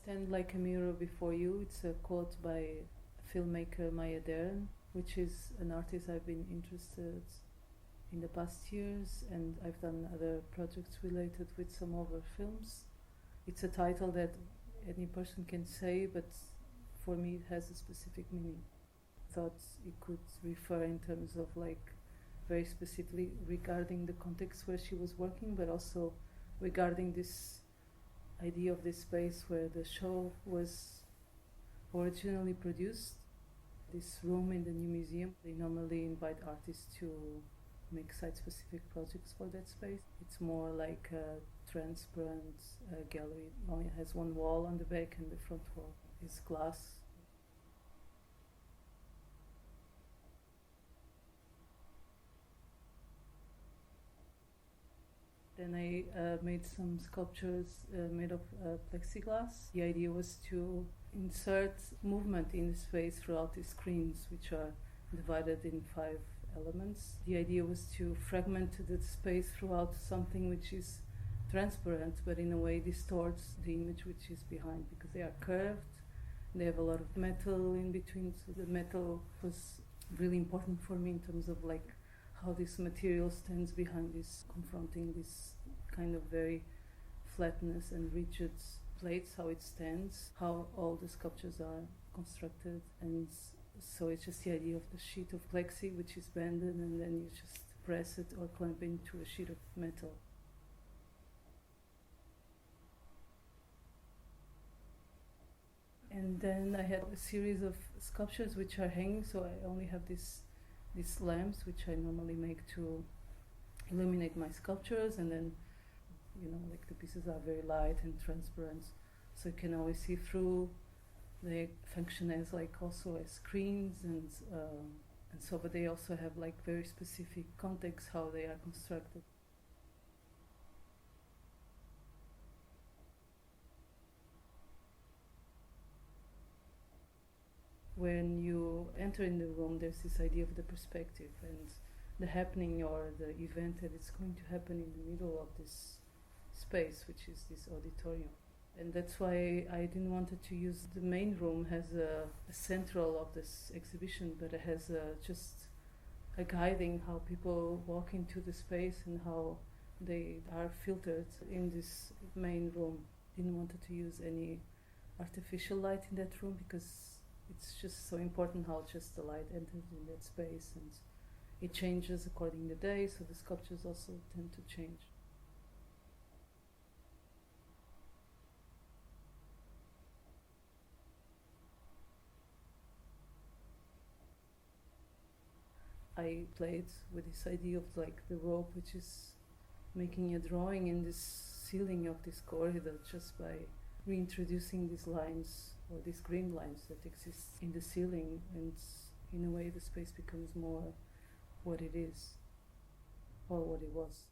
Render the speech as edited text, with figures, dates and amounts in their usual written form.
Stand like a mirror before you. It's a quote by filmmaker Maya Deren, which is an artist I've been interested in the past years, and I've done other projects related with some of her films. It's a title that any person can say, but for me it has a specific meaning. I thought it could refer in terms of like very specifically regarding the context where she was working, but also regarding this idea of this space where the show was originally produced. This room in the new museum, they normally invite artists to make site-specific projects for that space. It's more like a transparent gallery. It only has one wall on the back, and the front wall is glass. Then I made some sculptures made of plexiglass. The idea was to insert movement in the space throughout the screens, which are divided in 5 elements. The idea was to fragment the space throughout something which is transparent, but in a way distorts the image which is behind, because they are curved. They have a lot of metal in between, so the metal was really important for me in terms of like how this material stands behind this, confronting this kind of very flatness and rigid plates, how it stands, how all the sculptures are constructed. And so it's just the idea of the sheet of plexi which is bended, and then you just press it or clamp into a sheet of metal. And then I had a series of sculptures which are hanging, so I only have these lamps which I normally make to illuminate my sculptures, and then like the pieces are very light and transparent, so you can always see through. They function as like also as screens, and so, but they also have like very specific context how they are constructed. When you enter in the room, there's this idea of the perspective and the happening or the event that is going to happen in the middle of this space, which is this auditorium. And that's why I didn't want to use the main room as a central of this exhibition, but it has just a guiding how people walk into the space and how they are filtered in this main room. Didn't want to use any artificial light in that room, because it's just so important how just the light enters in that space, and it changes according to the day, so the sculptures also tend to change. I played with this idea of like the rope, which is making a drawing in this ceiling of this corridor just by reintroducing these lines, or these green lines that exist in the ceiling, and in a way the space becomes more what it is or what it was.